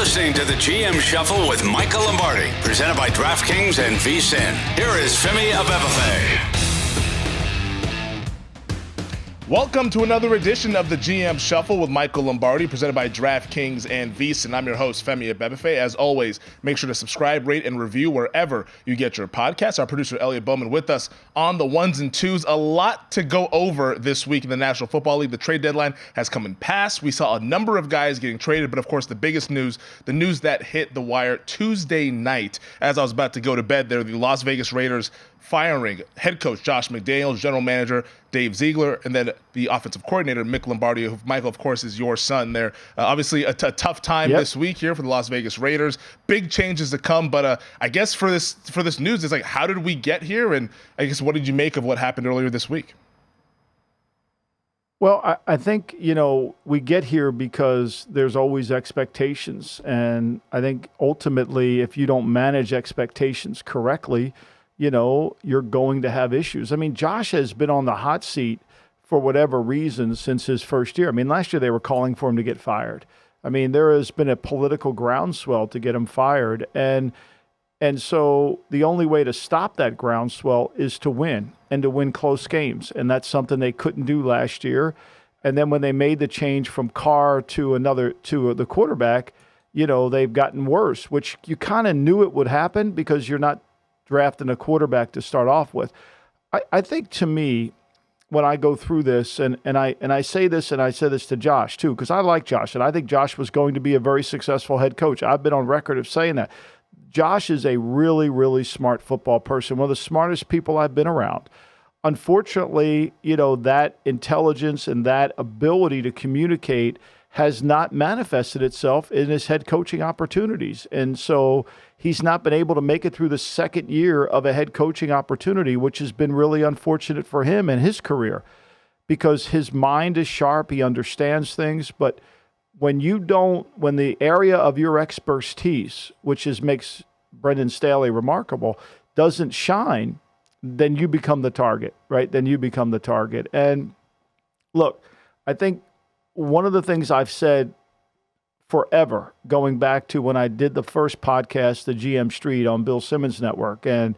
listening to the GM Shuffle with Michael Lombardi, presented by DraftKings and VSiN. Here is Femi Abebefe. Welcome to another edition of the GM Shuffle with Michael Lombardi, presented by DraftKings and VSiN. I'm your host, Femi Abebefe. As always, make sure to subscribe, rate, and review wherever you get your podcasts. Our producer, Elliot Bowman, with us on the ones and twos. A lot to go over this week in the National Football League. The trade deadline has come and passed. We saw a number of guys getting traded, but of course, the biggest news, the news that hit the wire Tuesday night, as I was about to go to bed there, the Las Vegas Raiders firing head coach Josh McDaniels, general manager Dave Ziegler, and then the offensive coordinator Mick Lombardi, who, Michael, of course, is your son there. Obviously, a tough time this week here for the Las Vegas Raiders. Big changes to come, but I guess for this news, it's like, how did we get here? And I guess, what did you make of what happened earlier this week? Well, I think, we get here because there's always expectations. And I think ultimately, if you don't manage expectations correctly, you're going to have issues. I mean, Josh has been on the hot seat for whatever reason since his first year. I mean, last year they were calling for him to get fired. I mean, there has been a political groundswell to get him fired. And so the only way to stop that groundswell is to win and to win close games. And that's something they couldn't do last year. And then when they made the change from Carr to the quarterback, they've gotten worse, which you kind of knew it would happen because you're not drafting a quarterback to start off with. I think, to me, when I go through this, and I say this, and I said this to Josh too, because I like Josh, and I think Josh was going to be a very successful head coach. I've been on record of saying that. Josh is a really, really smart football person, one of the smartest people I've been around. Unfortunately, that intelligence and that ability to communicate has not manifested itself in his head coaching opportunities. And so he's not been able to make it through the second year of a head coaching opportunity, which has been really unfortunate for him and his career because his mind is sharp. He understands things. But when the area of your expertise, which makes Brendan Staley remarkable, doesn't shine, then you become the target, right? Then you become the target. And look, I think one of the things I've said forever, going back to when I did the first podcast, the GM Street on Bill Simmons Network, and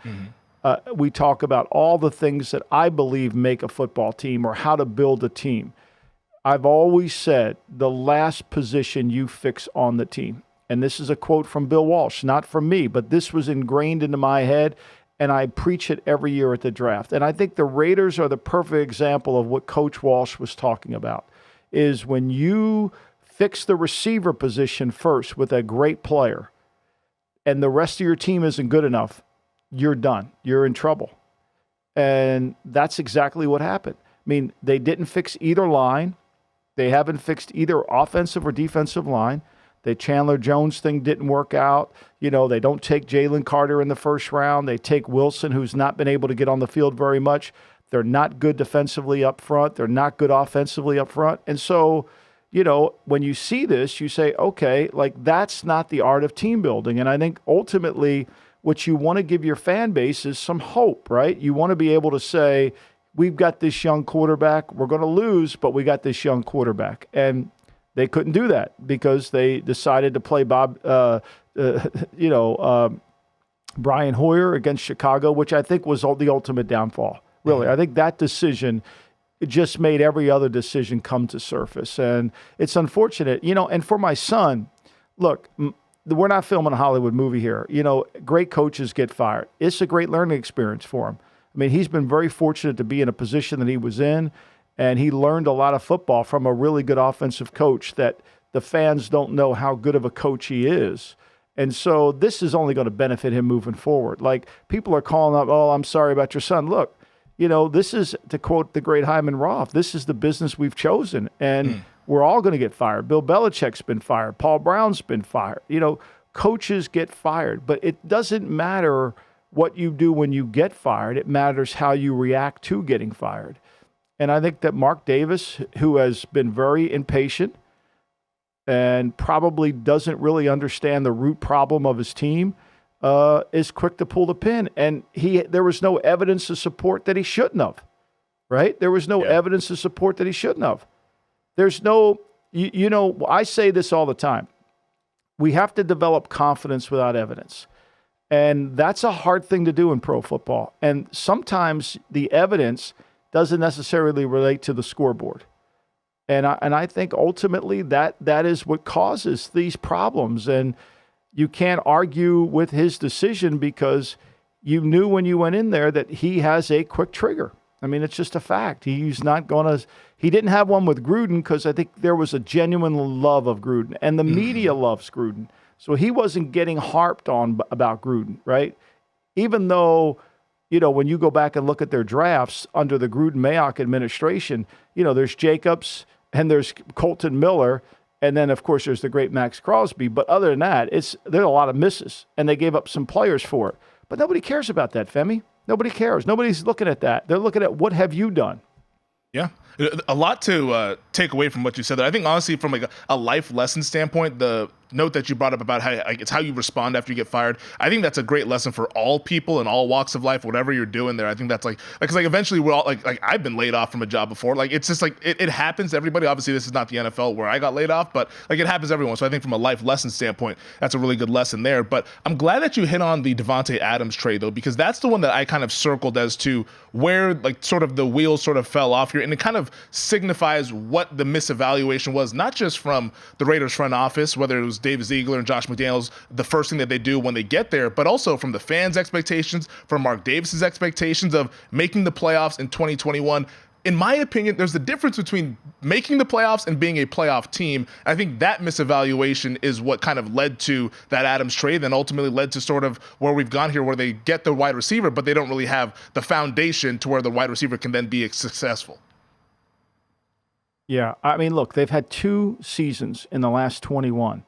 we talk about all the things that I believe make a football team or how to build a team. I've always said the last position you fix on the team. And this is a quote from Bill Walsh, not from me, but this was ingrained into my head, and I preach it every year at the draft. And I think the Raiders are the perfect example of what Coach Walsh was talking about, is when you fix the receiver position first with a great player and the rest of your team isn't good enough, you're done. You're in trouble. And that's exactly what happened. I mean, they didn't fix either line. They haven't fixed either offensive or defensive line. The Chandler Jones thing didn't work out. They don't take Jalen Carter in the first round. They take Wilson, who's not been able to get on the field very much. They're not good defensively up front. They're not good offensively up front. And so, when you see this, you say, okay, that's not the art of team building. And I think ultimately what you want to give your fan base is some hope, right? You want to be able to say, we've got this young quarterback. We're going to lose, but we got this young quarterback. And they couldn't do that because they decided to play Brian Hoyer against Chicago, which I think was the ultimate downfall. Really, I think that decision just made every other decision come to surface. And it's unfortunate, and for my son, look, we're not filming a Hollywood movie here. Great coaches get fired. It's a great learning experience for him. I mean, he's been very fortunate to be in a position that he was in, and he learned a lot of football from a really good offensive coach that the fans don't know how good of a coach he is. And so this is only going to benefit him moving forward. Like, people are calling up, oh, I'm sorry about your son. Look, this is, to quote the great Hyman Roth, this is the business we've chosen, and we're all going to get fired. Bill Belichick's been fired. Paul Brown's been fired. Coaches get fired, but it doesn't matter what you do when you get fired. It matters how you react to getting fired. And I think that Mark Davis, who has been very impatient and probably doesn't really understand the root problem of his team, is quick to pull the pin. And there was no evidence to support that he shouldn't have, right? There was no evidence to support that he shouldn't have. There's no, I say this all the time. We have to develop confidence without evidence. And that's a hard thing to do in pro football. And sometimes the evidence doesn't necessarily relate to the scoreboard. And I think ultimately that is what causes these problems. And you can't argue with his decision because you knew when you went in there that he has a quick trigger. I mean, it's just a fact. He's not going to – he didn't have one with Gruden because I think there was a genuine love of Gruden. And the media loves Gruden. So he wasn't getting harped on about Gruden, right? Even though, when you go back and look at their drafts under the Gruden-Mayock administration, there's Jacobs and there's Colton Miller, and then, of course, there's the great Max Crosby. But other than that, there's a lot of misses, and they gave up some players for it. But nobody cares about that, Femi. Nobody cares. Nobody's looking at that. They're looking at what have you done. Yeah. A lot to take away from what you said there. I think, honestly, from like a life lesson standpoint, the note that you brought up about how it's how you respond after you get fired, I think that's a great lesson for all people in all walks of life, whatever you're doing there. I think that's because eventually we're all like I've been laid off from a job before. Like, it's just like it happens to everybody. Obviously, this is not the NFL where I got laid off, but like it happens to everyone. So I think from a life lesson standpoint, that's a really good lesson there. But I'm glad that you hit on the Davante Adams trade, though, because that's the one that I kind of circled as to where like sort of the wheels sort of fell off here. And it kind of signifies what the misevaluation was, not just from the Raiders front office, whether it was Dave Ziegler and Josh McDaniels, the first thing that they do when they get there, but also from the fans' expectations, from Mark Davis's expectations of making the playoffs in 2021. In my opinion, there's a difference between making the playoffs and being a playoff team. I think that misevaluation is what kind of led to that Adams trade and ultimately led to sort of where we've gone here, where they get the wide receiver, but they don't really have the foundation to where the wide receiver can then be successful. Yeah, I mean, look, they've had 2 seasons in the last 21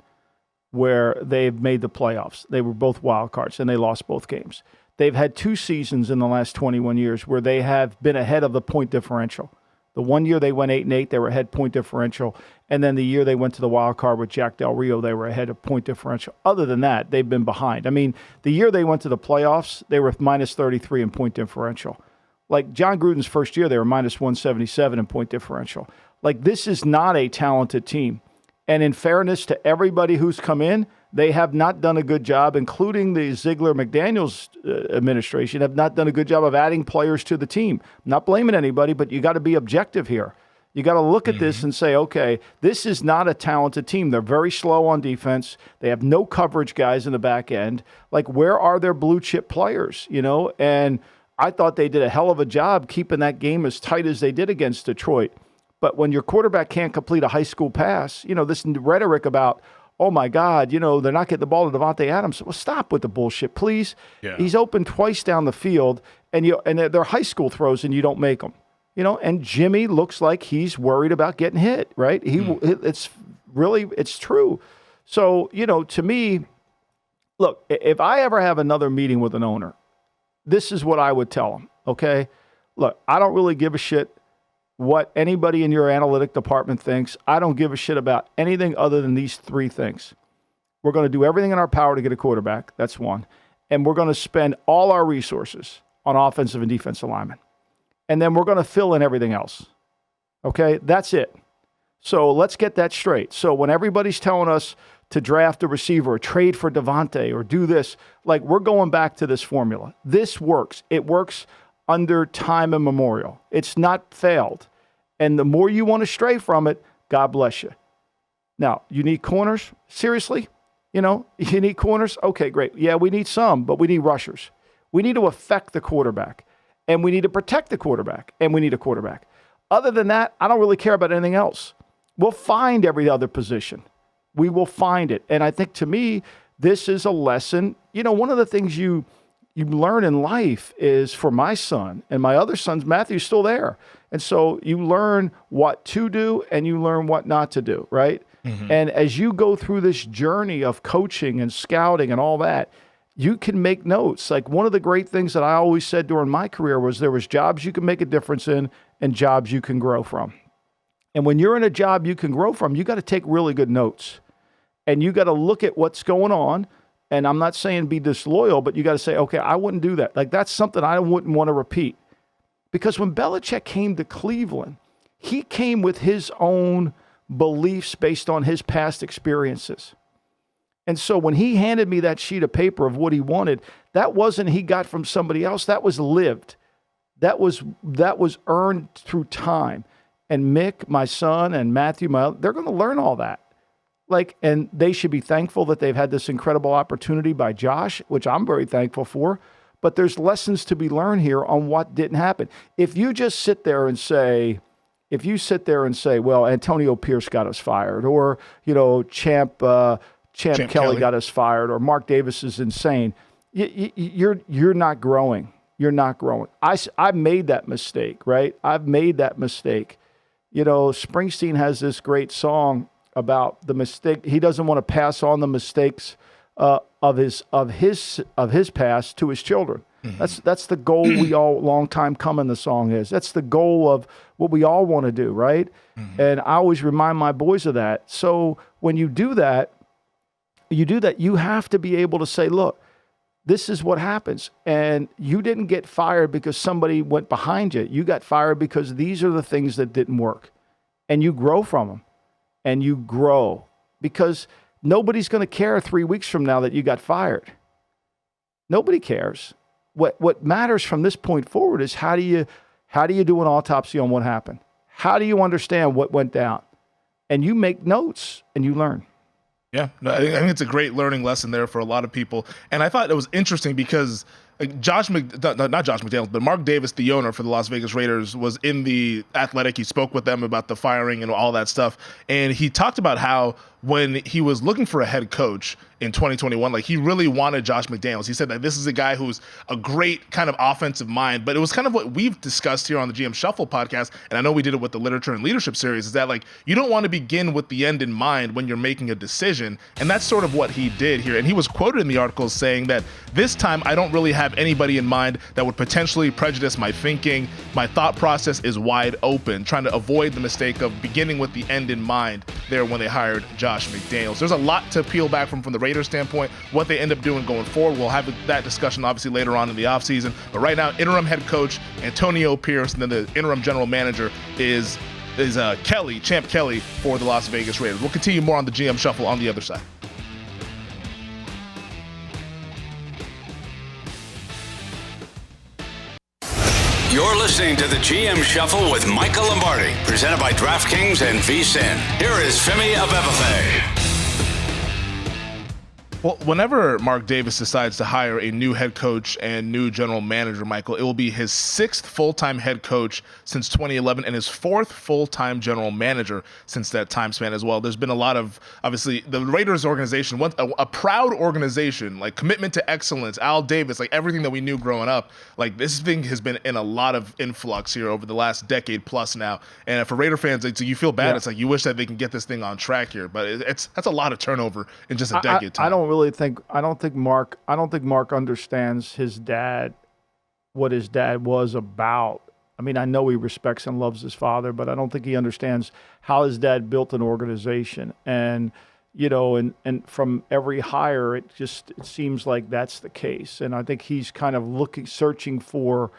where they've made the playoffs. They were both wild cards, and they lost both games. They've had 2 seasons in the last 21 years where they have been ahead of the point differential. The one year they went 8-8, they were ahead point differential. And then the year they went to the wild card with Jack Del Rio, they were ahead of point differential. Other than that, they've been behind. I mean, the year they went to the playoffs, they were minus 33 in point differential. Like John Gruden's first year, they were minus 177 in point differential. Like, this is not a talented team. And in fairness to everybody who's come in, they have not done a good job, including the Ziegler-McDaniels administration, have not done a good job of adding players to the team. I'm not blaming anybody, but you got to be objective here. You got to look at this and say, okay, this is not a talented team. They're very slow on defense. They have no coverage guys in the back end. Like, where are their blue chip players, And I thought they did a hell of a job keeping that game as tight as they did against Detroit. But when your quarterback can't complete a high school pass, this rhetoric about, oh, my God, they're not getting the ball to Davante Adams. Well, stop with the bullshit, please. Yeah. He's open twice down the field, and they're high school throws, and you don't make them. And Jimmy looks like he's worried about getting hit, right? It's true. So, to me, look, if I ever have another meeting with an owner, this is what I would tell him, okay? Look, I don't really give a shit what anybody in your analytic department thinks. I don't give a shit about anything other than these 3 things. We're going to do everything in our power to get a quarterback. That's one. And we're going to spend all our resources on offensive and defensive linemen. And then we're going to fill in everything else. Okay? That's it. So let's get that straight. So when everybody's telling us to draft a receiver or trade for Davante or do this, like, we're going back to this formula. This works. It works under time immemorial. It's not failed. And the more you want to stray from it, God bless you. Now, you need corners? Seriously? You need corners? Okay, great. Yeah, we need some, but we need rushers. We need to affect the quarterback, and we need to protect the quarterback, and we need a quarterback. Other than that, I don't really care about anything else. We'll find every other position. We will find it. And I think, to me, this is a lesson. One of the things you learn in life is, for my son and my other sons, Matthew's still there. And so you learn what to do and you learn what not to do, right? Mm-hmm. And as you go through this journey of coaching and scouting and all that, you can make notes. Like, one of the great things that I always said during my career was there was jobs you can make a difference in and jobs you can grow from. And when you're in a job you can grow from, you got to take really good notes. And you got to look at what's going on. And I'm not saying be disloyal, but you got to say, okay, I wouldn't do that. Like, that's something I wouldn't want to repeat. Because when Belichick came to Cleveland, he came with his own beliefs based on his past experiences. And so when he handed me that sheet of paper of what he wanted, that wasn't he got from somebody else. That was lived. That was earned through time. And Mick, my son, and Matthew, they're going to learn all that. And they should be thankful that they've had this incredible opportunity by Josh, which I'm very thankful for. But there's lessons to be learned here on what didn't happen. If you just sit there and say, well, Antonio Pierce got us fired, or, Champ Kelly got us fired, or Mark Davis is insane, you're not growing. You're not growing. I made that mistake, right? I've made that mistake. Springsteen has this great song about the mistake. He doesn't want to pass on the mistakes of his past to his children. Mm-hmm. That's the goal we all, long time coming, the song is. That's the goal of what we all want to do, right? Mm-hmm. And I always remind my boys of that. So when you do that, you have to be able to say, look, this is what happens. And you didn't get fired because somebody went behind you. You got fired because these are the things that didn't work. And you grow from them. And you grow. Because nobody's going to care 3 weeks from now that you got fired. Nobody cares. What matters from this point forward is how do you do an autopsy on what happened? How do you understand what went down? And you make notes and you learn. Yeah, no, I think it's a great learning lesson there for a lot of people. And I thought it was interesting because not Josh McDaniels, but Mark Davis, the owner for the Las Vegas Raiders, was in the Athletic. He spoke with them about the firing and all that stuff. And he talked about how when he was looking for a head coach in 2021, he really wanted Josh McDaniels. He said that this is a guy who's a great kind of offensive mind, but it was kind of what we've discussed here on the GM Shuffle podcast, and I know we did it with the Literature and Leadership series, is that you don't want to begin with the end in mind when you're making a decision, and that's sort of what he did here. And he was quoted in the article saying that this time I don't really have anybody in mind that would potentially prejudice my thinking. My thought process is wide open, trying to avoid the mistake of beginning with the end in mind there when they hired Josh McDaniels. There's a lot to peel back from the Raiders standpoint, what they end up doing going forward. We'll have that discussion obviously later on in the offseason. But right now, interim head coach Antonio Pierce, and then the interim general manager is Champ Kelly for the Las Vegas Raiders. We'll continue more on the GM Shuffle on the other side. You're listening to the GM Shuffle with Michael Lombardi, presented by DraftKings and VSiN. Here is Femi Abebefe. Well, whenever Mark Davis decides to hire a new head coach and new general manager, Michael, it will be his 6th full-time head coach since 2011 and his 4th full-time general manager since that time span as well. There's been a lot of, obviously, the Raiders organization, a proud organization, commitment to excellence, Al Davis, everything that we knew growing up. This thing has been in a lot of influx here over the last decade plus now. And for Raider fans, you feel bad. Yeah. It's you wish that they can get this thing on track here, but that's a lot of turnover in just a decade time. I don't think Mark understands his dad, what his dad was about. I mean, I know he respects and loves his father, but I don't think he understands how his dad built an organization. And, and from every hire, it seems like that's the case. And I think he's kind of searching for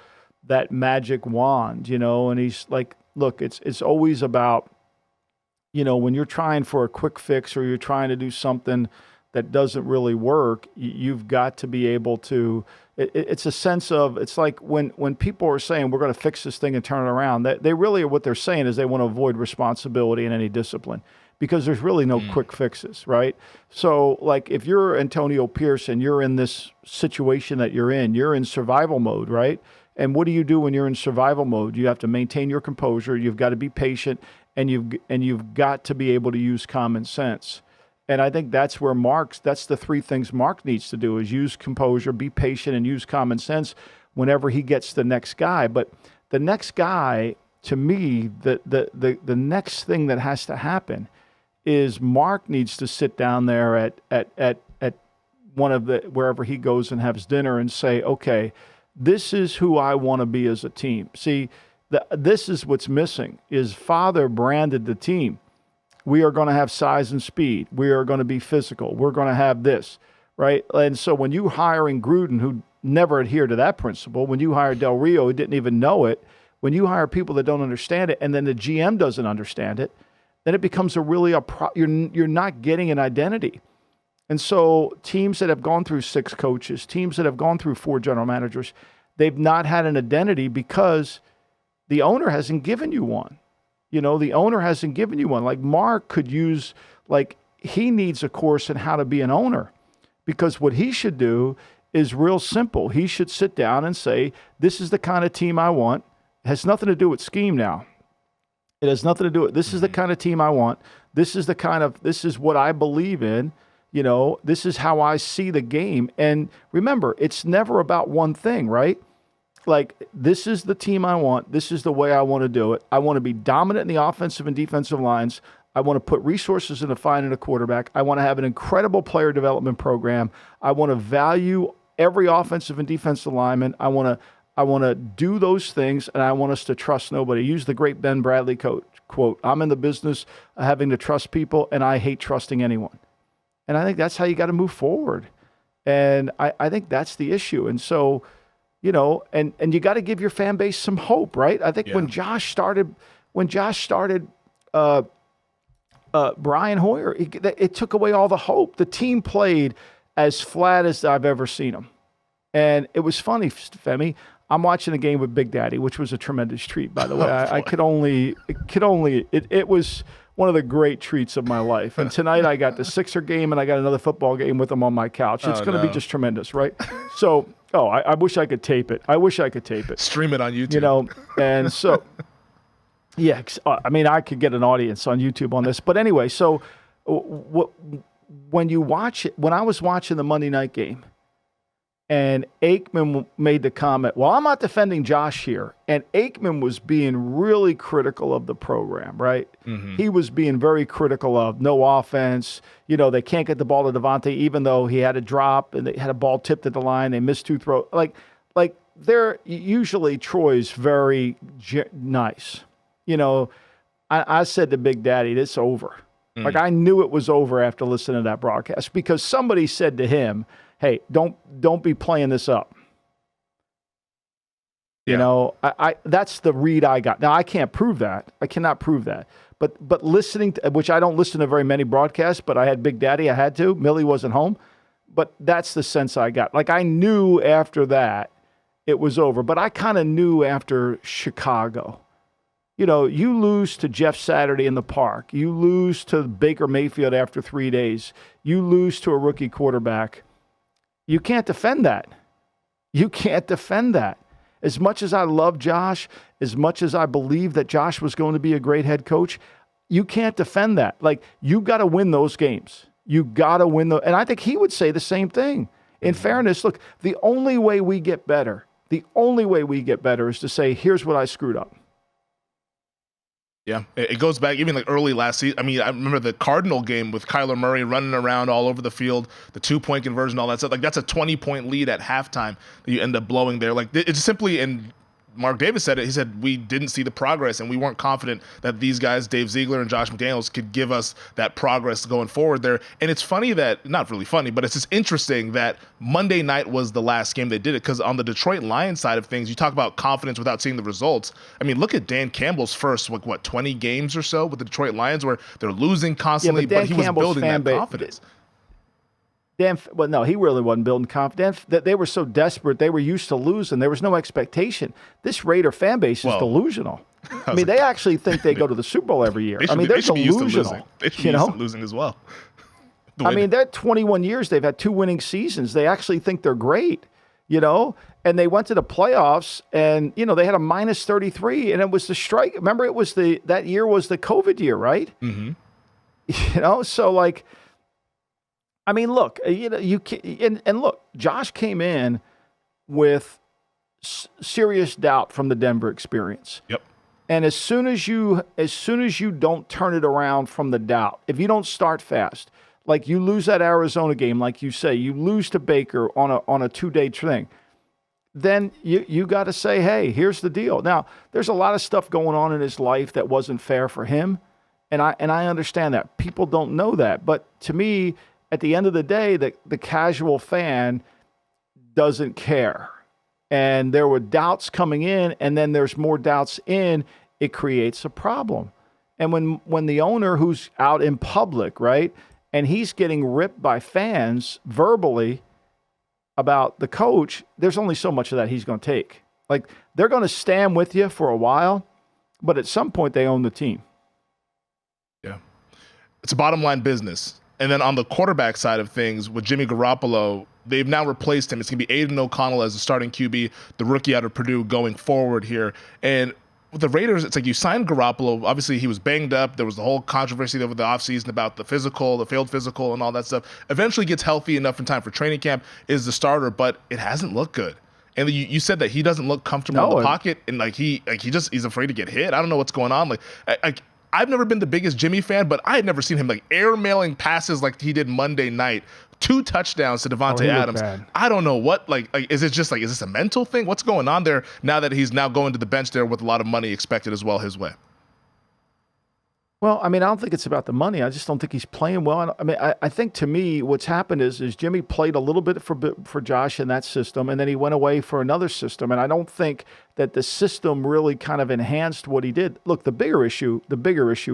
that magic wand, and he's look, it's always about, when you're trying for a quick fix or you're trying to do something that doesn't really work, you've got to be able to, it's a sense of, it's like when people are saying we're going to fix this thing and turn it around, they really, what they're saying is they want to avoid responsibility and any discipline because there's really no quick fixes, right? So if you're Antonio Pierce and you're in this situation that you're in survival mode, right? And what do you do when you're in survival mode? You have to maintain your composure, you've got to be patient, and you've got to be able to use common sense. And I think that's where that's the 3 things Mark needs to do is use composure, be patient, and use common sense whenever he gets the next guy. But the next guy, to me, the next thing that has to happen is Mark needs to sit down there at one of wherever he goes and has dinner and say, okay, this is who I want to be as a team. See, this is what's missing is father branded the team. We are going to have size and speed. We are going to be physical. We're going to have this, right? And so when you hiring Gruden, who never adhered to that principle, when you hire Del Rio, who didn't even know it, when you hire people that don't understand it, and then the GM doesn't understand it, then it becomes you're not getting an identity. And so teams that have gone through 6 coaches, teams that have gone through 4 general managers, they've not had an identity because the owner hasn't given you one. The owner hasn't given you one. Like Mark could use, he needs a course in how to be an owner, because what he should do is real simple. He should sit down and say, this is the kind of team I want. It has nothing to do with scheme now. It has nothing to do with, this is the kind of team I want. This is what I believe in. This is how I see the game. And remember, it's never about one thing, right? Like, this is the team I want. This is the way I want to do it. I want to be dominant in the offensive and defensive lines. I want to put resources into finding a quarterback. I want to have an incredible player development program. I want to value every offensive and defensive lineman. I want to do those things, and I want us to trust nobody. Use the great Ben Bradley quote, I'm in the business of having to trust people, and I hate trusting anyone. And I think that's how you got to move forward. And I think that's the issue. And so, and you got to give your fan base some hope, right? I think when Josh started Brian Hoyer, it took away all the hope. The team played as flat as I've ever seen them. And it was funny, Femi. I'm watching a game with Big Daddy, which was a tremendous treat, by the way. It was one of the great treats of my life. And tonight I got the Sixer game and I got another football game with him on my couch. It's going to be just tremendous, right? So, I wish I could tape it. Stream it on YouTube. And so, yeah, I could get an audience on YouTube on this. But anyway, so when you watch it, when I was watching the Monday night game, and Aikman made the comment, well, I'm not defending Josh here. And Aikman was being really critical of the program, right? Mm-hmm. He was being very critical of no offense. They can't get the ball to Devontae, even though he had a drop and they had a ball tipped at the line. They missed 2 throws. Like they're usually Troy's very nice. I said to Big Daddy, it's over. Mm. Like I knew it was over after listening to that broadcast because somebody said to him, hey, don't be playing this up. I that's the read I got. Now I can't prove that. I cannot prove that. But listening to, which I don't listen to very many broadcasts, but I had Big Daddy, I had to. Millie wasn't home. But that's the sense I got. Like I knew after that it was over. But I kind of knew after Chicago. You lose to Jeff Saturday in the park. You lose to Baker Mayfield after 3 days. You lose to a rookie quarterback. You can't defend that. As much as I love Josh, as much as I believe that Josh was going to be a great head coach, you can't defend that. Like, you got to win those games. You got to win those. And I think he would say the same thing. In fairness, look, the only way we get better is to say, here's what I screwed up. Yeah, it goes back even like early last season. I remember the Cardinal game with Kyler Murray running around all over the field, the 2-point conversion, all that stuff. Like that's a 20-point lead at halftime that you end up blowing there. Like it's simply, and Mark Davis said it, he said we didn't see the progress and we weren't confident that these guys, Dave Ziegler and Josh McDaniels, could give us that progress going forward there. And it's funny that, not really funny, but it's just interesting that Monday night was the last game they did it, because on the Detroit Lions side of things, you talk about confidence without seeing the results. Look at Dan Campbell's first, 20 games or so with the Detroit Lions where they're losing constantly, but he was building that confidence. No, he really wasn't building confidence. That they were so desperate, they were used to losing. There was no expectation. This Raider fan base is delusional. They actually think they go to the SuperWl every year. They're delusional. They should be used to losing as well. They're 21 years. They've had 2 winning seasons. They actually think they're great, and they went to the playoffs and, they had a minus 33 and it was the strike. Remember, that year was the COVID year, right? Mm-hmm. So like, look, you can, and look, Josh came in with serious doubt from the Denver experience. Yep. And as soon as you don't turn it around from the doubt, if you don't start fast, like you lose that Arizona game, like you say, you lose to Baker on a 2-day thing, then you got to say, hey, here's the deal. Now, there's a lot of stuff going on in his life that wasn't fair for him, and I understand that. People don't know that, but to me, at the end of the day, the casual fan doesn't care. And there were doubts coming in, and then there's more doubts in, it creates a problem. And when the owner who's out in public, right, and he's getting ripped by fans verbally about the coach, there's only so much of that he's going to take. Like, they're going to stand with you for a while, but at some point they own the team. Yeah. It's a bottom line business. And then on the quarterback side of things, with Jimmy Garoppolo, they've now replaced him. It's going to be Aiden O'Connell as the starting QB, the rookie out of Purdue going forward here. And with the Raiders, it's like you signed Garoppolo. Obviously, he was banged up. There was the whole controversy over the offseason about the physical, the failed physical, and all that stuff. Eventually gets healthy enough in time for training camp, is the starter, but it hasn't looked good. And you said that he doesn't look comfortable in the pocket, and he's afraid to get hit. I don't know what's going on. I've never been the biggest Jimmy fan, but I had never seen him air-mailing passes like he did Monday night. 2 touchdowns to Devontae Adams. I don't know what, is it just is this a mental thing? What's going on there now that he's now going to the bench there with a lot of money expected as well his way? Well, I mean, I don't think it's about the money. I just don't think he's playing well. I mean, I think to me what's happened is Jimmy played a little bit for Josh in that system, and then he went away for another system. And I don't think that the system really kind of enhanced what he did. Look, the bigger issue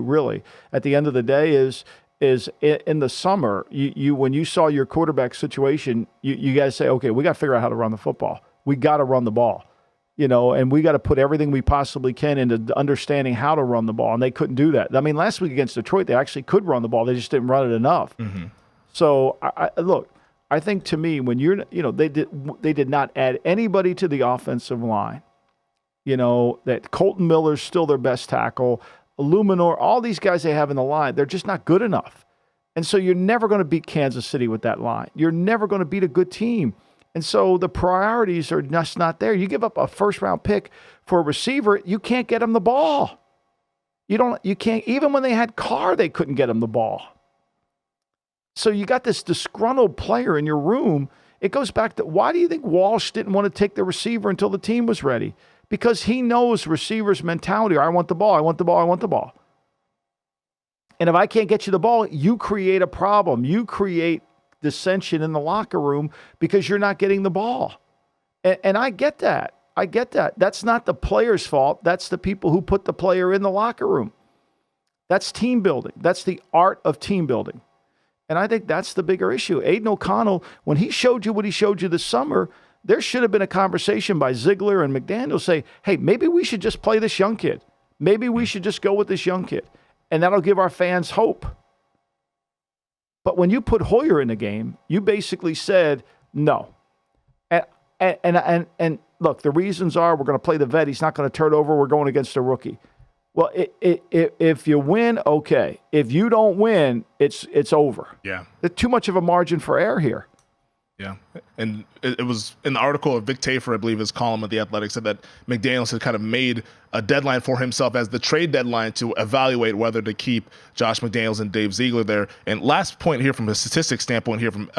really at the end of the day is in the summer, you when you saw your quarterback situation, you guys say, okay, we got to figure out how to run the football. We got to run the ball. And we got to put everything we possibly can into understanding how to run the ball, and they couldn't do that. I mean, last week against Detroit, they actually could run the ball. They just didn't run it enough. Mm-hmm. So, I think to me, when they did not add anybody to the offensive line. That Colton Miller's still their best tackle, Illuminor, all these guys they have in the line, they're just not good enough. And so you're never going to beat Kansas City with that line. You're never going to beat a good team. And so the priorities are just not there. You give up a first-round pick for a receiver, you can't get him the ball. You can't, even when they had Carr, they couldn't get him the ball. So you got this disgruntled player in your room. It goes back to, why do you think Walsh didn't want to take the receiver until the team was ready? Because he knows receivers' mentality, I want the ball, I want the ball, I want the ball. And if I can't get you the ball, you create a problem. You create dissension in the locker room because you're not getting the ball. And I get that. That's not the player's fault. That's the people who put the player in the locker room. That's team building. That's the art of team building. And I think that's the bigger issue. Aiden O'Connell, when he showed you what he showed you this summer, there should have been a conversation by Ziegler and McDaniels say, hey, maybe we should just play this young kid. Maybe we should just go with this young kid. And that'll give our fans hope. But when you put Hoyer in the game, you basically said no. And look, the reasons are we're going to play the vet. He's not going to turn over. We're going against a rookie. Well, if you win, okay. If you don't win, it's over. Yeah. There's too much of a margin for error here. Yeah, and it was in the article of Vic Tafur, I believe, his column of The Athletic, said that McDaniels had kind of made a deadline for himself as the trade deadline to evaluate whether to keep Josh McDaniels and Dave Ziegler there. And last point here from a statistics standpoint here from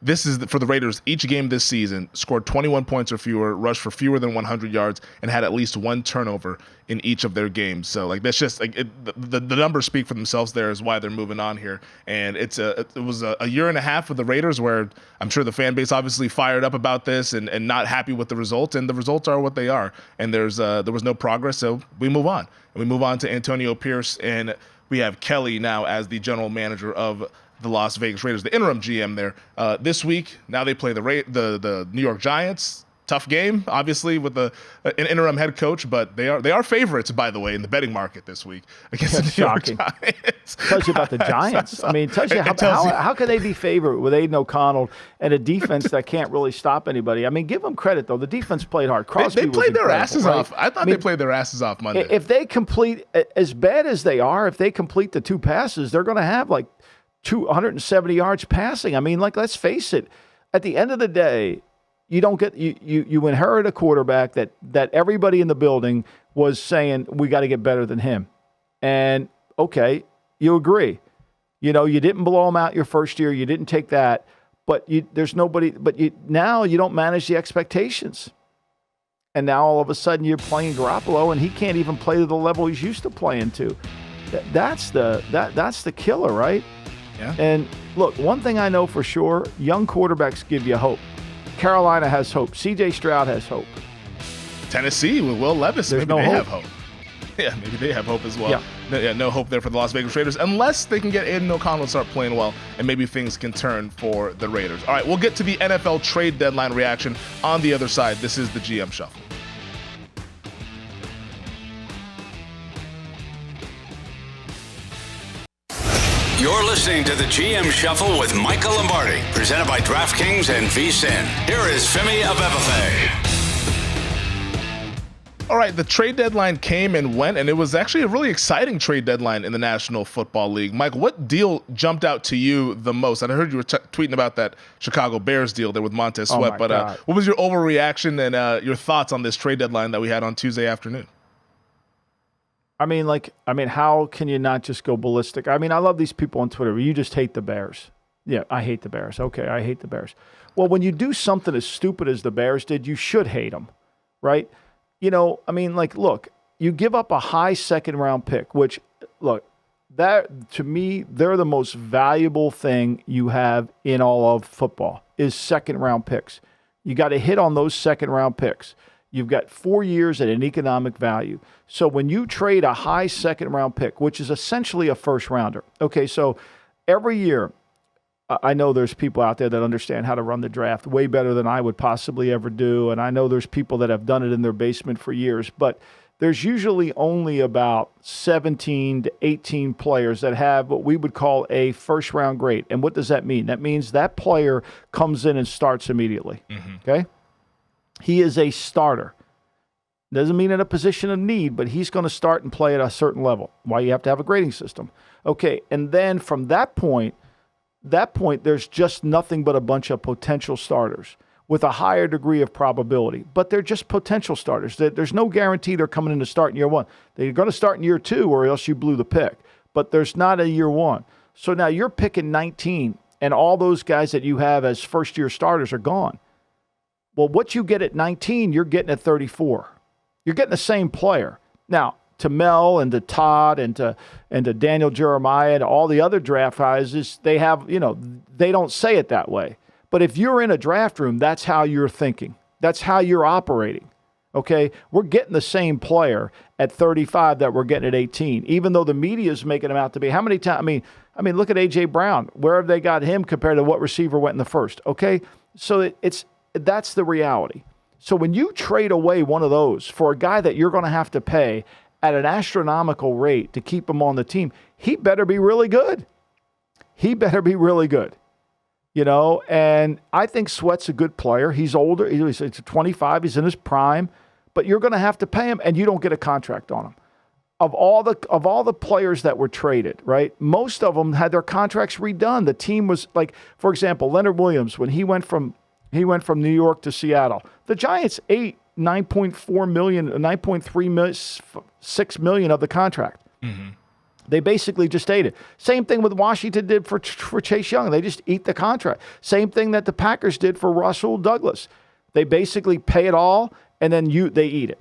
this is for the Raiders. Each game this season scored 21 points or fewer, rushed for fewer than 100 yards, and had at least 1 turnover in each of their games. So that's just the numbers speak for themselves. There is why they're moving on here. And it was a year and a half with the Raiders where I'm sure the fan base obviously fired up about this and not happy with the results. And the results are what they are. And there was no progress, so we move on. And we move on to Antonio Pierce, and we have Kelly now as the general manager of the Las Vegas Raiders, the interim GM there. This week, now they play the New York Giants. Tough game, obviously, with an interim head coach, but they are favorites, by the way, in the betting market this week against the New York Giants. Tells you about the Giants. I mean, tells you how can they be favored with Aiden O'Connell and a defense that can't really stop anybody? I mean, give them credit, though. The defense played hard. They played their asses off. I thought they played their asses off Monday. If they complete, as bad as they are, if they complete the 2 passes, they're going to have 270 yards passing. I mean, let's face it. At the end of the day, you don't get you inherit a quarterback that everybody in the building was saying we got to get better than him. And okay, you agree. You didn't blow him out your first year. You didn't take that. But there's nobody. But now you don't manage the expectations. And now all of a sudden you're playing Garoppolo, and he can't even play to the level he's used to playing to. That's the killer, right? Yeah. And look, one thing I know for sure, young quarterbacks give you hope. Carolina has hope. C.J. Stroud has hope. Tennessee with Will Levis, there's maybe no they hope. have hope. Yeah, maybe they have hope as well. No hope there for the Las Vegas Raiders, unless they can get Aiden O'Connell to start playing well, and maybe things can turn for the Raiders. All right, we'll get to the NFL trade deadline reaction on the other side. This is the GM Shuffle. You're listening to the GM Shuffle with Michael Lombardi, presented by DraftKings and VSiN. Here is Femi Abebefe. All right, the trade deadline came and went, and it was actually a really exciting trade deadline in the National Football League. Mike, what deal jumped out to you the most? And I heard you were tweeting about that Chicago Bears deal there with Montez Sweat, but what was your overreaction and your thoughts on this trade deadline that we had on Tuesday afternoon? I mean, how can you not just go ballistic? I mean, I love these people on Twitter. You just hate the Bears. Yeah, I hate the Bears. Okay, I hate the Bears. Well, when you do something as stupid as the Bears did, you should hate them, right? You know, I mean, like, look, you give up a high second-round pick, which, look, that, to me, they're the most valuable thing you have in all of football is second-round picks. You got to hit on those second-round picks. You've got 4 years at an economic value. So when you trade a high second-round pick, which is essentially a first-rounder, okay, so every year, I know there's people out there that understand how to run the draft way better than I would possibly ever do, and I know there's people that have done it in their basement for years, but there's usually only about 17 to 18 players that have what we would call a first-round grade. And what does that mean? That means that player comes in and starts immediately, okay? He is a starter. Doesn't mean in a position of need, but he's going to start and play at a certain level. Why you have to have a grading system. Okay, and then from that point, there's just nothing but a bunch of potential starters with a higher degree of probability. But they're just potential starters. There's no guarantee they're coming in to start in year one. They're going to start in year two or else you blew the pick. But there's not a year one. So now you're picking 19, and all those guys that you have as first-year starters are gone. Well, what you get at 19, you're getting at 34. You're getting the same player. Now, to Mel and to Todd and to Daniel Jeremiah and all the other draft guys, they have, they don't say it that way. But if you're in a draft room, that's how you're thinking. That's how you're operating. Okay? We're getting the same player at 35 that we're getting at 18, even though the media is making him out to be. How many times? I mean, look at A.J. Brown. Where have they got him compared to what receiver went in the first? Okay? So that's the reality. So when you trade away one of those for a guy that you're going to have to pay at an astronomical rate to keep him on the team, he better be really good. He better be really good. And I think Sweat's a good player. He's older. He's 25. He's in his prime. But you're going to have to pay him, and you don't get a contract on him. Of all the players that were traded, right, most of them had their contracts redone. The team was like, for example, Leonard Williams, when he went from New York to Seattle, the Giants ate $9.4 million, $9.36 million of the contract. Mm-hmm. They basically just ate it. Same thing with Washington did for Chase Young. They just eat the contract. Same thing that the Packers did for Russell Douglas. They basically pay it all, and then they eat it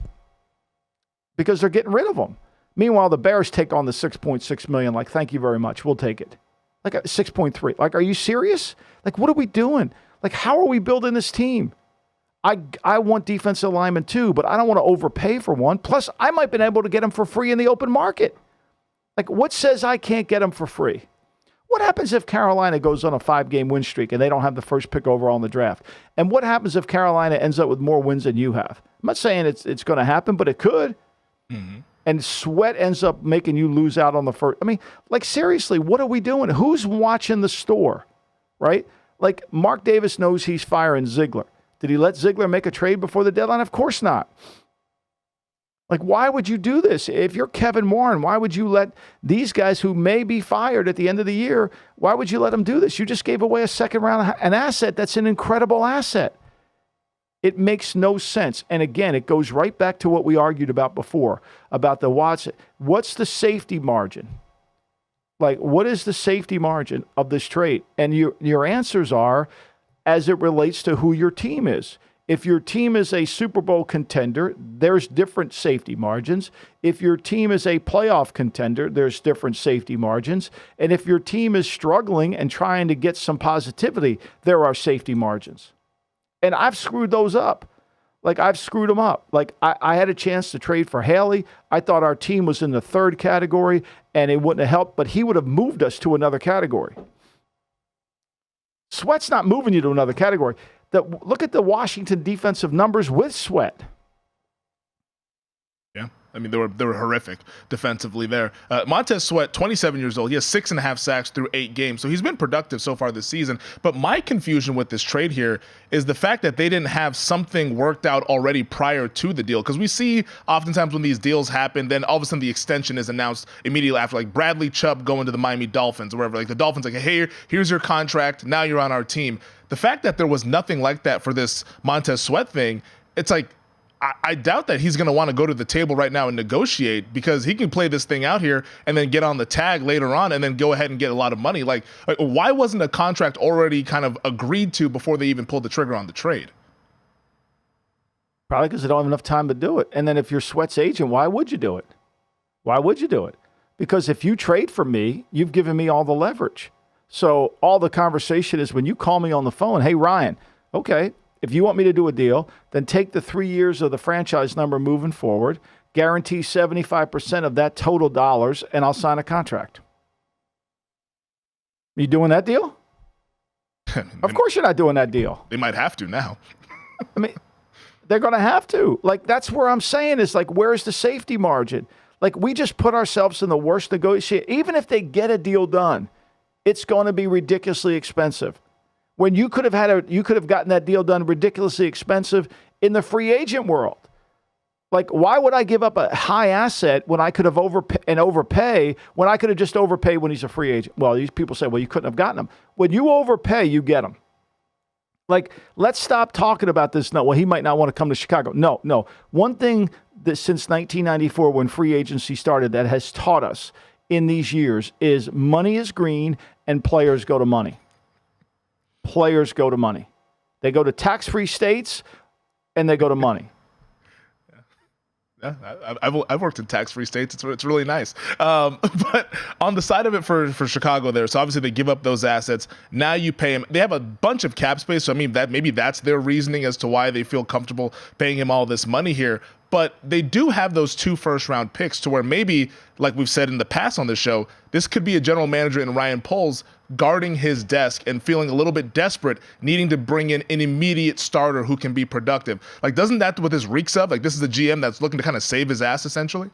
because they're getting rid of them. Meanwhile, the Bears take on the $6.6 million. Like, thank you very much. We'll take it. Like 6.3. Like, are you serious? Like, what are we doing? Like, how are we building this team? I want defensive linemen too, but I don't want to overpay for one. Plus, I might have been able to get them for free in the open market. Like, what says I can't get them for free? What happens if Carolina goes on a 5-game win streak and they don't have the first pick overall in the draft? And what happens if Carolina ends up with more wins than you have? I'm not saying it's going to happen, but it could. Mm-hmm. And Sweat ends up making you lose out on the first. I mean, like, seriously, what are we doing? Who's watching the store, right? Like, Mark Davis knows he's firing Ziegler. Did he let Ziegler make a trade before the deadline? Of course not. Like, why would you do this? If you're Kevin Warren, why would you let these guys who may be fired at the end of the year, why would you let them do this? You just gave away a second round, an asset that's an incredible asset. It makes no sense. And again, it goes right back to what we argued about before, about the Watson. What's the safety margin? Like, what is the safety margin of this trade? And your answers are as it relates to who your team is. If your team is a Super Bowl contender, there's different safety margins. If your team is a playoff contender, there's different safety margins. And if your team is struggling and trying to get some positivity, there are safety margins. And I've screwed those up. Like, I've screwed him up. Like, I had a chance to trade for Haley. I thought our team was in the third category, and it wouldn't have helped, but he would have moved us to another category. Sweat's not moving you to another category. Look at the Washington defensive numbers with Sweat. Yeah. I mean, they were horrific defensively there. Montez Sweat, 27 years old. He has 6.5 sacks through 8 games, so he's been productive so far this season. But my confusion with this trade here is the fact that they didn't have something worked out already prior to the deal. Because we see oftentimes when these deals happen, then all of a sudden the extension is announced immediately after, like Bradley Chubb going to the Miami Dolphins or wherever. Like the Dolphins, like, hey, here's your contract. Now you're on our team. The fact that there was nothing like that for this Montez Sweat thing, it's like, I doubt that he's going to want to go to the table right now and negotiate, because he can play this thing out here and then get on the tag later on and then go ahead and get a lot of money. Like why wasn't a contract already kind of agreed to before they even pulled the trigger on the trade? Probably because they don't have enough time to do it. And then if you're Sweat's agent, why would you do it? Why would you do it? Because if you trade for me, you've given me all the leverage. So all the conversation is when you call me on the phone, hey, Ryan, okay, if you want me to do a deal, then take the 3 years of the franchise number moving forward, guarantee 75% of that total dollars, and I'll sign a contract. You doing that deal? Of course you're not doing that deal. They might have to now. I mean, they're going to have to. Like, that's where I'm saying is, like, where's the safety margin? Like, we just put ourselves in the worst negotiation. Even if they get a deal done, it's going to be ridiculously expensive. When you could have gotten that deal done ridiculously expensive in the free agent world. Like, why would I give up a high asset when I could have overpay when I could have just overpaid when he's a free agent? Well, these people say, well, you couldn't have gotten him. When you overpay, you get him. Like, let's stop talking about this. No, well, he might not want to come to Chicago. No. One thing that since 1994, when free agency started, that has taught us in these years is money is green and players go to money. Players go to money. They go to tax-free states, and they go to money. Yeah, I've worked in tax-free states. It's really nice. But on the side of it for Chicago there, so obviously they give up those assets. Now you pay him. They have a bunch of cap space, so I mean that maybe that's their reasoning as to why they feel comfortable paying him all this money here. But they do have those 2 first-round picks to where maybe, like we've said in the past on this show, this could be a general manager in Ryan Poles guarding his desk and feeling a little bit desperate, needing to bring in an immediate starter who can be productive. Like, doesn't that what this reeks of? Like, this is a GM that's looking to kind of save his ass, essentially?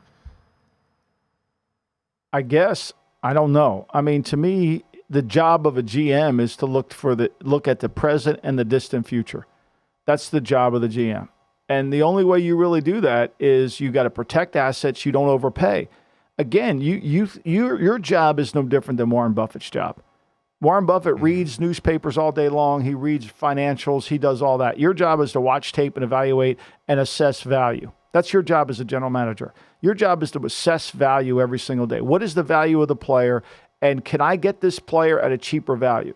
I guess. I don't know. I mean, to me, the job of a GM is to look at the present and the distant future. That's the job of the GM. And the only way you really do that is you got to protect assets. You don't overpay. Again, your job is no different than Warren Buffett's job. Warren Buffett reads newspapers all day long. He reads financials. He does all that. Your job is to watch tape and evaluate and assess value. That's your job as a general manager. Your job is to assess value every single day. What is the value of the player? And can I get this player at a cheaper value?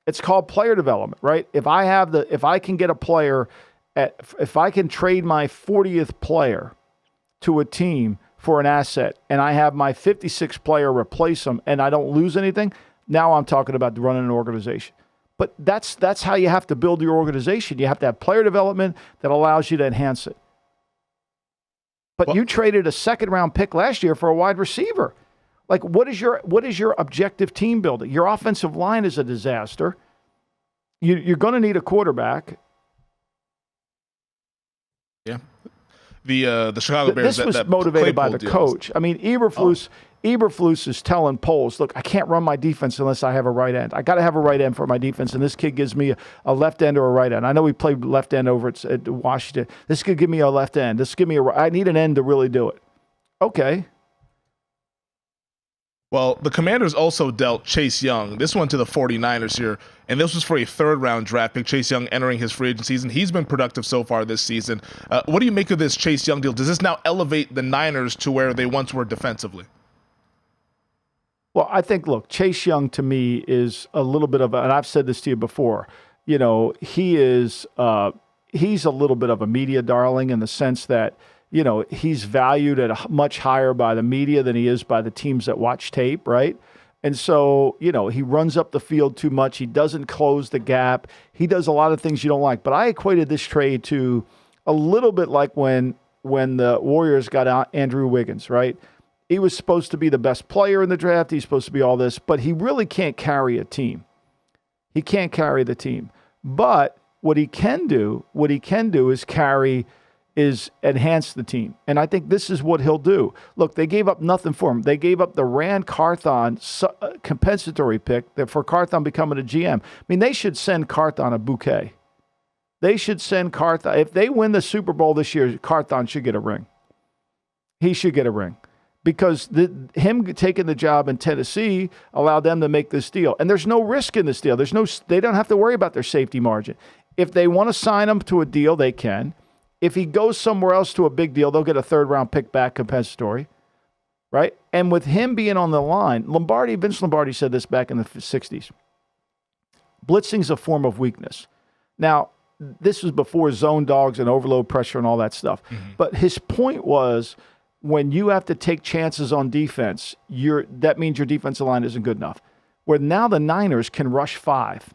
It's called player development, right? If I can get a player if I can trade my 40th player to a team for an asset and I have my 56th player replace them and I don't lose anything, now I'm talking about running an organization. But that's how you have to build your organization. You have to have player development that allows you to enhance it. But you traded a second-round pick last year for a wide receiver. Like, what is your objective team building? Your offensive line is a disaster. You're going to need a quarterback. Yeah, the Chicago Bears. This was motivated by the coach. I mean, Eberflus is telling Poles, look, I can't run my defense unless I have a right end. I got to have a right end for my defense, and this kid gives me a left end or a right end. I know we played left end over at Washington. This could give me a left end. I need an end to really do it. Okay. Well, the Commanders also dealt Chase Young. This one to the 49ers here, and this was for a third-round draft pick. Chase Young entering his free agent season. He's been productive so far this season. What do you make of this Chase Young deal? Does this now elevate the Niners to where they once were defensively? Well, I think, look, Chase Young to me is a little bit of and I've said this to you before, he's a little bit of a media darling in the sense that, he's valued at much higher by the media than he is by the teams that watch tape, right? And so, he runs up the field too much. He doesn't close the gap. He does a lot of things you don't like. But I equated this trade to a little bit like when the Warriors got out Andrew Wiggins, right? He was supposed to be the best player in the draft. He's supposed to be all this, but he really can't carry a team. He can't carry the team. But what he can do is enhance the team. And I think this is what he'll do. Look, they gave up nothing for him. They gave up the Rand Carthon compensatory pick for Carthon becoming a GM. I mean, they should send Carthon a bouquet. They should send Carthon. If they win the Super Bowl this year, Carthon should get a ring. He should get a ring. Because him taking the job in Tennessee allowed them to make this deal. And there's no risk in this deal. They don't have to worry about their safety margin. If they want to sign him to a deal, they can. If he goes somewhere else to a big deal, they'll get a third-round pick back compensatory, right? And with him being on the line, Vince Lombardi said this back in the 60s. Blitzing's a form of weakness. Now, this was before zone dogs and overload pressure and all that stuff. Mm-hmm. But his point was, when you have to take chances on defense, that means your defensive line isn't good enough. Where now the Niners can rush 5.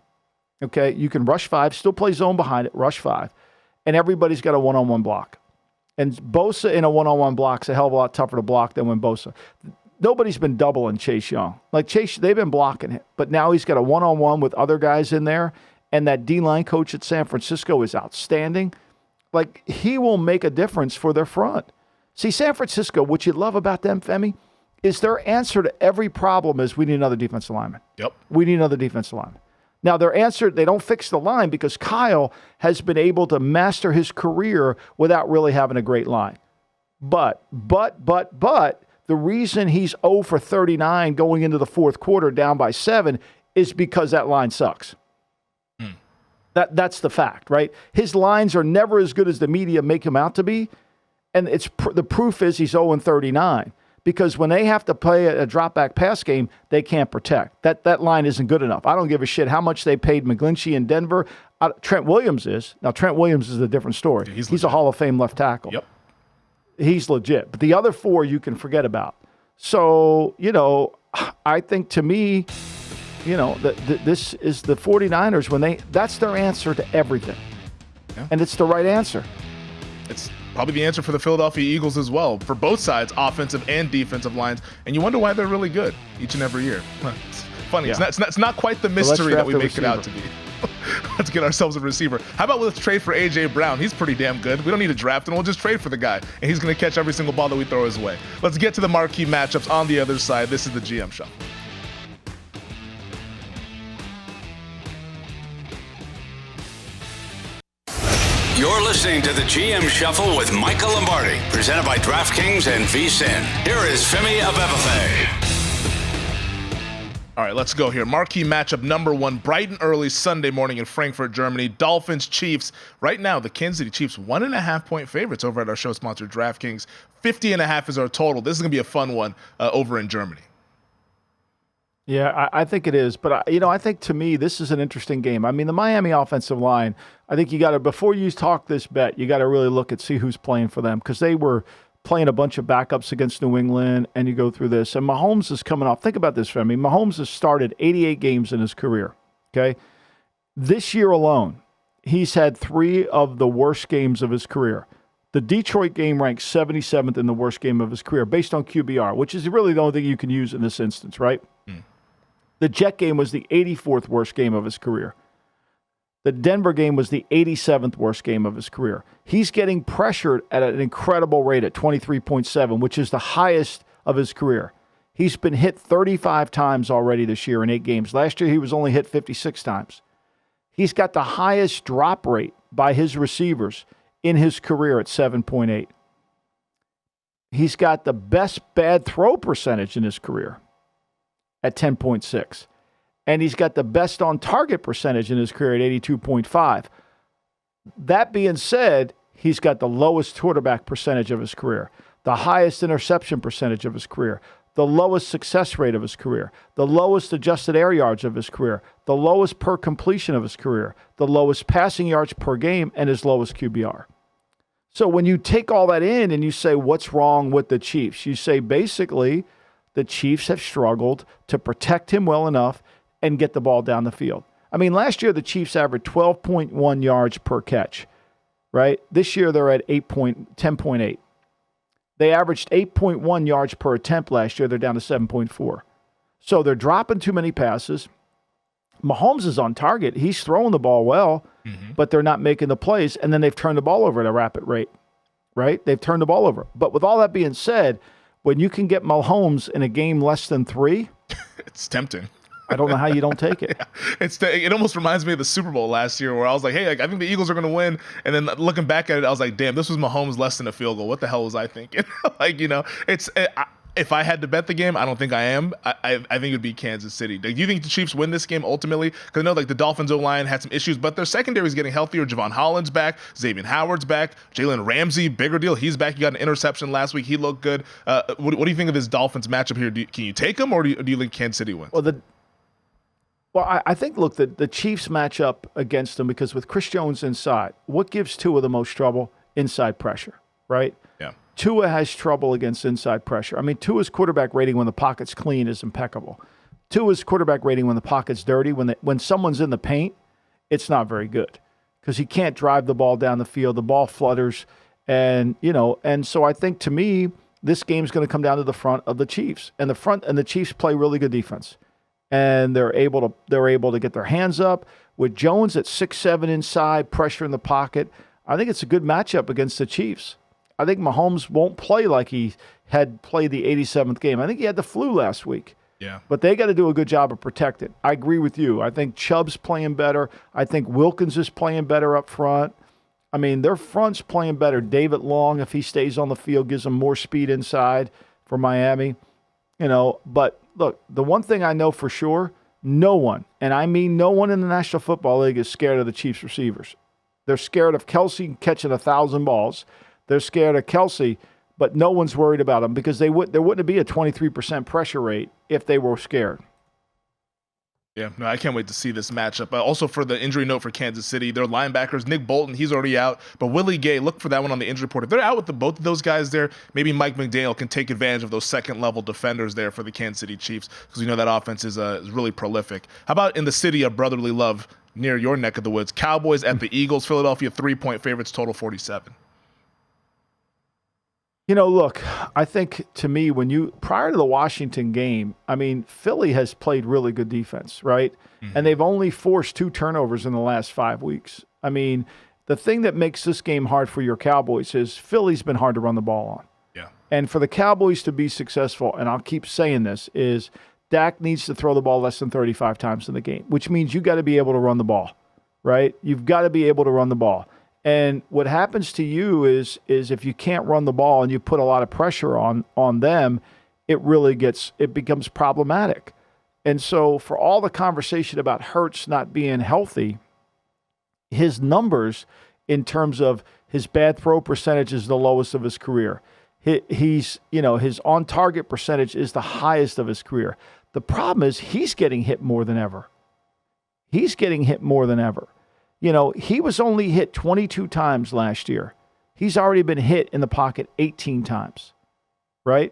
Okay, you can rush 5, still play zone behind it, rush 5, and everybody's got a one-on-one block. And Bosa in a one-on-one block is a hell of a lot tougher to block than when Bosa. Nobody's been doubling Chase Young. Like Chase, they've been blocking him, but now he's got a one-on-one with other guys in there, and that D-line coach at San Francisco is outstanding. Like, he will make a difference for their front. See, San Francisco, what you love about them, Femi, is their answer to every problem is we need another defensive lineman. Yep. We need another defensive lineman. Now, their answer, they don't fix the line because Kyle has been able to master his career without really having a great line. But, the reason he's 0 for 39 going into the fourth quarter down by 7 is because that line sucks. That's the fact, right? His lines are never as good as the media make him out to be. And the proof is he's 0 and 39 because when they have to play a drop-back pass game, they can't protect. That line isn't good enough. I don't give a shit how much they paid McGlinchey in Denver. Trent Williams is. Now, Trent Williams is a different story. Dude, he's a Hall of Fame left tackle. Yep. He's legit. But the other 4 you can forget about. So, I think to me, this is the 49ers that's their answer to everything. Yeah. And it's the right answer. It's probably the answer for the Philadelphia Eagles as well, for both sides, offensive and defensive lines. And you wonder why they're really good each and every year. It's funny. Yeah. It's not quite the mystery that we make it out to be. Let's get ourselves a receiver. How about let's trade for A.J. Brown? He's pretty damn good. We don't need to draft him. We'll just trade for the guy. And he's going to catch every single ball that we throw his way. Let's get to the marquee matchups on the other side. This is the GM Shuffle. You're listening to the GM Shuffle with Michael Lombardi, presented by DraftKings and VSiN. Here is Femi Abebefe. All right, let's go here. Marquee matchup number 1, bright and early Sunday morning in Frankfurt, Germany. Dolphins, Chiefs. Right now, the Kansas City Chiefs 1.5-point favorites over at our show sponsor, DraftKings. 50.5 is our total. This is going to be a fun one over in Germany. Yeah, I think it is. But, I think to me, this is an interesting game. I mean, the Miami offensive line, I think you got to, before you talk this bet, you got to really look see who's playing for them because they were playing a bunch of backups against New England, and you go through this. And Mahomes is coming off. Think about this, Femi. Mahomes has started 88 games in his career, okay? This year alone, he's had 3 of the worst games of his career. The Detroit game ranks 77th in the worst game of his career based on QBR, which is really the only thing you can use in this instance, right? The Jet game was the 84th worst game of his career. The Denver game was the 87th worst game of his career. He's getting pressured at an incredible rate at 23.7, which is the highest of his career. He's been hit 35 times already this year in 8 games. Last year, he was only hit 56 times. He's got the highest drop rate by his receivers in his career at 7.8. He's got the best bad throw percentage in his career at 10.6. And he's got the best on-target percentage in his career at 82.5. That being said, he's got the lowest quarterback percentage of his career, the highest interception percentage of his career, the lowest success rate of his career, the lowest adjusted air yards of his career, the lowest per completion of his career, the lowest passing yards per game, and his lowest QBR. So when you take all that in and you say, what's wrong with the Chiefs? You say, basically, the Chiefs have struggled to protect him well enough and get the ball down the field. I mean, last year the Chiefs averaged 12.1 yards per catch. right? This year they're at 10.8. They averaged 8.1 yards per attempt last year. They're down to 7.4. So they're dropping too many passes. Mahomes is on target. He's throwing the ball well, but they're not making the plays. And then they've turned the ball over at a rapid rate, right? They've turned the ball over. But with all that being said, when you can get Mahomes in a game less than 3, it's tempting. I don't know how you don't take it. Yeah. It almost reminds me of the Super Bowl last year where I was like, hey, I think the Eagles are going to win. And then looking back at it, I was like, damn, this was Mahomes less than a field goal. What the hell was I thinking? If I had to bet the game, I don't think I am. I think it would be Kansas City. Do you think the Chiefs win this game ultimately? Because I know the Dolphins O-line had some issues, but their secondary is getting healthier. Javon Holland's back. Xavier Howard's back. Jalen Ramsey, bigger deal. He's back. He got an interception last week. He looked good. What do you think of this Dolphins matchup here? Can you take them, or do you think Kansas City wins? Well, I think, look, the Chiefs match up against them because with Chris Jones inside, what gives Tua the most trouble? Inside pressure, right? Yeah. Tua has trouble against inside pressure. I mean, Tua's quarterback rating when the pocket's clean is impeccable. Tua's quarterback rating when the pocket's dirty, when someone's in the paint, it's not very good because he can't drive the ball down the field. The ball flutters, and so I think to me, this game's going to come down to the front of the Chiefs, and the Chiefs play really good defense. And they're able to get their hands up with Jones at 6'7" inside, pressure in the pocket. I think it's a good matchup against the Chiefs. I think Mahomes won't play like he had played the 87th game. I think he had the flu last week. Yeah. But they got to do a good job of protecting. I agree with you. I think Chubb's playing better. I think Wilkins is playing better up front. I mean, their front's playing better. David Long, if he stays on the field, gives them more speed inside for Miami. But look, the one thing I know for sure, no one, and I mean no one in the National Football League is scared of the Chiefs receivers. They're scared of Kelsey catching 1,000 balls. They're scared of Kelsey, but no one's worried about him because there wouldn't be a 23% pressure rate if they were scared. Yeah, no, I can't wait to see this matchup. Also, for the injury note for Kansas City, their linebackers, Nick Bolton, he's already out. But Willie Gay, look for that one on the injury report. If they're out with both of those guys there, maybe Mike McDaniel can take advantage of those second-level defenders there for the Kansas City Chiefs because that offense is really prolific. How about in the city of brotherly love near your neck of the woods? Cowboys at the Eagles, Philadelphia 3-point favorites, total 47. Look, I think to me, prior to the Washington game, I mean, Philly has played really good defense, right? Mm-hmm. And they've only forced 2 turnovers in the last 5 weeks. I mean, the thing that makes this game hard for your Cowboys is Philly's been hard to run the ball on. Yeah. And for the Cowboys to be successful, and I'll keep saying this, is Dak needs to throw the ball less than 35 times in the game, which means you got to be able to run the ball, right? You've got to be able to run the ball. And what happens to you is if you can't run the ball and you put a lot of pressure on them, it becomes problematic. And so for all the conversation about Hurts not being healthy, his numbers in terms of his bad throw percentage is the lowest of his career. His on target percentage is the highest of his career. The problem is he's getting hit more than ever. He was only hit 22 times last year. He's already been hit in the pocket 18 times, right?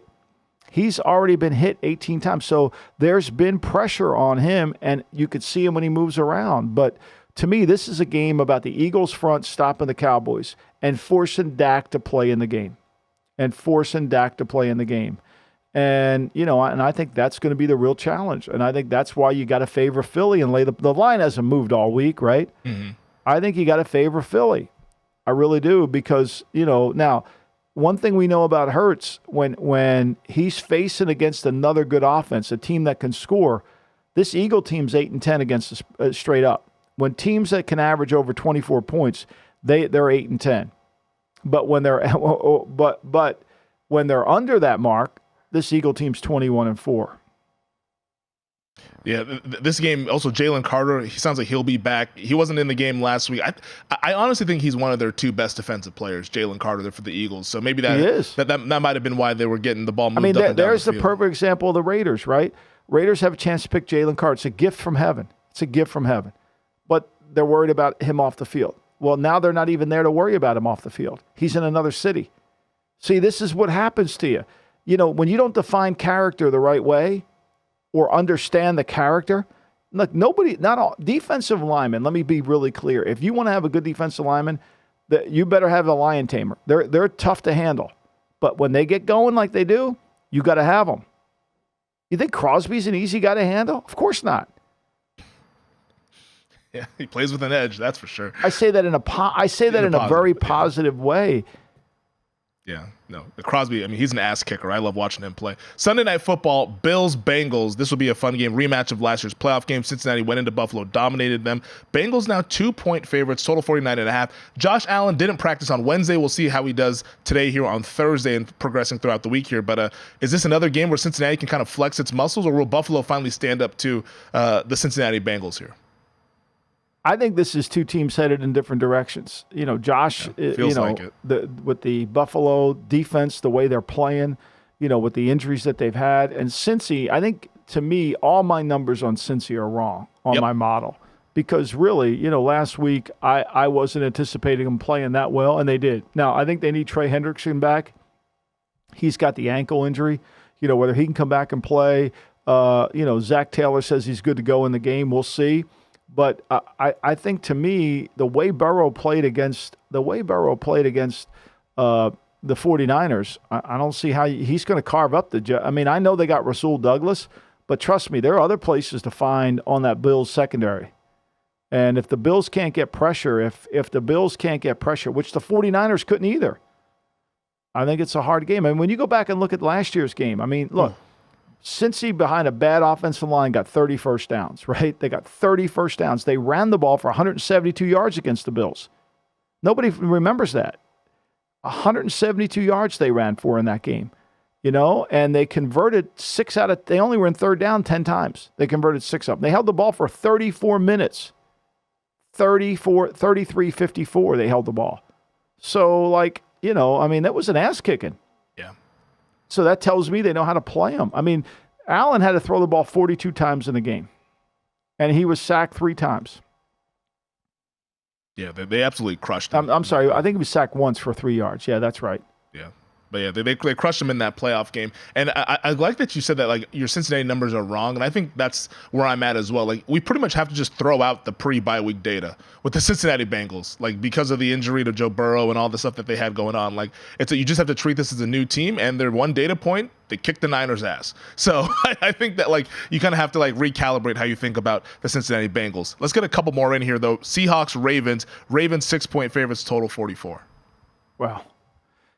He's already been hit 18 times. So there's been pressure on him, and you could see him when he moves around. But to me, this is a game about the Eagles front stopping the Cowboys and forcing Dak to play in the game. And I think that's going to be the real challenge. And I think that's why you got to favor Philly and lay the line hasn't moved all week, right? Mm-hmm. I think you got to favor Philly. I really do because, now one thing we know about Hurts, when he's facing against another good offense, a team that can score, this Eagle team's 8-10 against straight up. When teams that can average over 24 points, they're 8-10. But when they're under that mark, this Eagle team's 21-4. Yeah, this game, also Jalen Carter, he sounds like he'll be back. He wasn't in the game last week. I honestly think he's one of their 2 best defensive players, Jalen Carter, there for the Eagles. So maybe that might have been why they were getting the ball moved up and down there's the the field. perfect example of the Raiders, right? Raiders have a chance to pick Jalen Carter. It's a gift from heaven. But they're worried about him off the field. Well, now they're not even there to worry about him off the field. He's in another city. See, this is what happens to you. When you don't define character the right way, or understand the character. Look, not all defensive linemen, let me be really clear. If you want to have a good defensive lineman, You better have a lion tamer. They're tough to handle. But when they get going like they do, you got to have them. You think Crosby's an easy guy to handle? Of course not. Yeah, he plays with an edge, that's for sure. I say that in a very positive way. Yeah, no. Crosby, I mean, he's an ass kicker. I love watching him play. Sunday Night Football, Bills-Bengals. This will be a fun game. Rematch of last year's playoff game. Cincinnati went into Buffalo, dominated them. Bengals now 2-point favorites, total 49.5. Josh Allen didn't practice on Wednesday. We'll see how he does today here on Thursday and progressing throughout the week here. But is this another game where Cincinnati can kind of flex its muscles, or will Buffalo finally stand up to the Cincinnati Bengals here? I think this is two teams headed in different directions. Josh, feels like it. With the Buffalo defense, the way they're playing, with the injuries that they've had. And Cincy, I think, to me, all my numbers on Cincy are wrong on my model. Because really, last week, I wasn't anticipating them playing that well, and they did. Now, I think they need Trey Hendrickson back. He's got the ankle injury. Whether he can come back and play. Zach Taylor says he's good to go in the game. We'll see. But I think, to me, the way Burrow played against the 49ers, I don't see how he's going to carve up the – I mean, I know they got Rasul Douglas, but trust me, there are other places to find on that Bills secondary. And if the Bills can't get pressure, if the Bills can't get pressure, which the 49ers couldn't either, I think it's a hard game. And when you go back and look at last year's game, I mean, look – Cincy, behind a bad offensive line, got 30 first downs, right? They got 30 first downs. They ran the ball for 172 yards against the Bills. Nobody remembers that. 172 yards they ran for in that game, and they converted they only were in third down 10 times. They converted 6 of them. They held the ball for 34 minutes. 33-54 they held the ball. So, that was an ass kicking. Yeah. So that tells me they know how to play them. I mean, Allen had to throw the ball 42 times in the game, and he was sacked 3 times. Yeah, they absolutely crushed him. I'm sorry. I think he was sacked once for 3 yards. Yeah, that's right. Yeah. But yeah, they crushed him in that playoff game. And I like that you said that, your Cincinnati numbers are wrong. And I think that's where I'm at as well. We pretty much have to just throw out the pre-bye week data with the Cincinnati Bengals, because of the injury to Joe Burrow and all the stuff that they had going on. You just have to treat this as a new team. And their one data point, they kicked the Niners' ass. So I think that, you kind of have to, recalibrate how you think about the Cincinnati Bengals. Let's get a couple more in here, though. Seahawks, Ravens. Ravens 6-point favorites, total 44. Wow.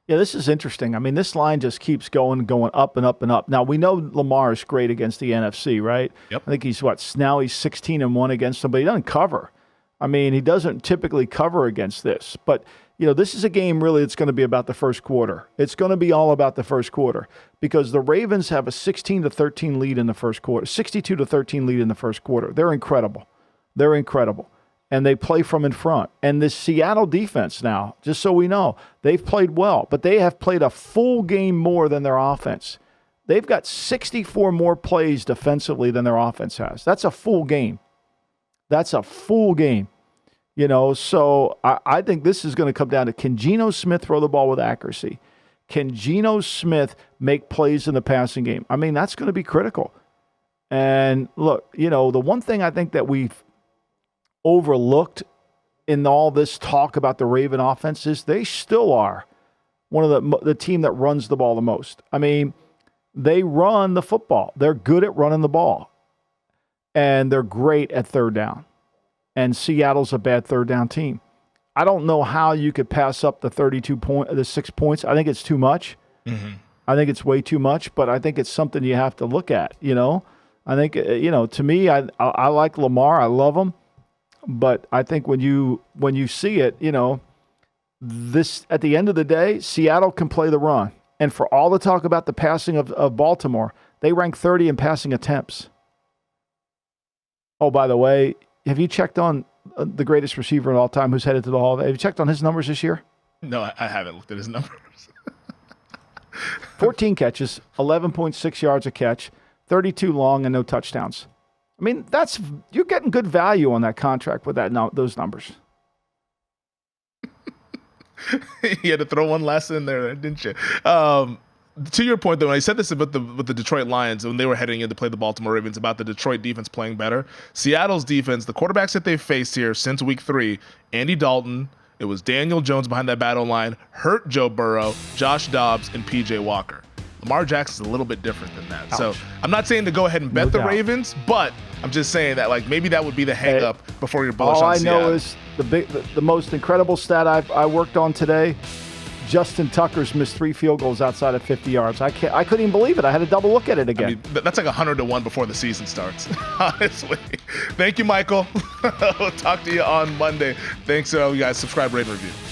Yeah, this is interesting. I mean, this line just keeps going up and up and up. Now, we know Lamar is great against the NFC, right? Yep. I think he's 16-1 against them, but he doesn't cover. I mean, he doesn't typically cover against this. But, this is a game really that's going to be about the first quarter. It's going to be all about the first quarter because the Ravens have a 16-13 lead in the first quarter, 62-13 lead in the first quarter. They're incredible. And they play from in front. And this Seattle defense now, just so we know, they've played well, but they have played a full game more than their offense. They've got 64 more plays defensively than their offense has. That's a full game. So I think this is going to come down to, can Geno Smith throw the ball with accuracy? Can Geno Smith make plays in the passing game? I mean, that's going to be critical. And look, the one thing I think that we've overlooked in all this talk about the Raven offense is they still are one of the team that runs the ball the most. I mean, they run the football. They're good at running the ball. And they're great at third down. And Seattle's a bad third down team. I don't know how you could pass up the 6 points. I think it's too much. Mm-hmm. I think it's way too much, but I think it's something you have to look at, I think, to me, I like Lamar. I love him. But I think when you see it, this at the end of the day, Seattle can play the run. And for all the talk about the passing of Baltimore, they rank 30 in passing attempts. Oh, by the way, have you checked on the greatest receiver of all time who's headed to the Hall of Fame? Have you checked on his numbers this year? No, I haven't looked at his numbers. 14 catches, 11.6 yards a catch, 32 long, and no touchdowns. I mean, you're getting good value on that contract with those numbers. You had to throw one last in there, didn't you? To your point, though, when I said this about the Detroit Lions when they were heading in to play the Baltimore Ravens about the Detroit defense playing better, Seattle's defense, the quarterbacks that they've faced here since week 3, Andy Dalton It was Daniel Jones behind that battle line, hurt Joe Burrow, Josh Dobbs, and P.J. Walker. Lamar Jackson's a little bit different than that. Ouch. So I'm not saying to go ahead and bet the Ravens, but I'm just saying that like maybe that would be the hang up before you're bullish on Seattle. All I know is the most incredible stat I worked on today. Justin Tucker's missed 3 field goals outside of 50 yards. I couldn't even believe it. I had to double look at it again. I mean, that's like 100-1 before the season starts, honestly. Thank you, Michael. We'll talk to you on Monday. Thanks, you guys. Subscribe, rate, and review.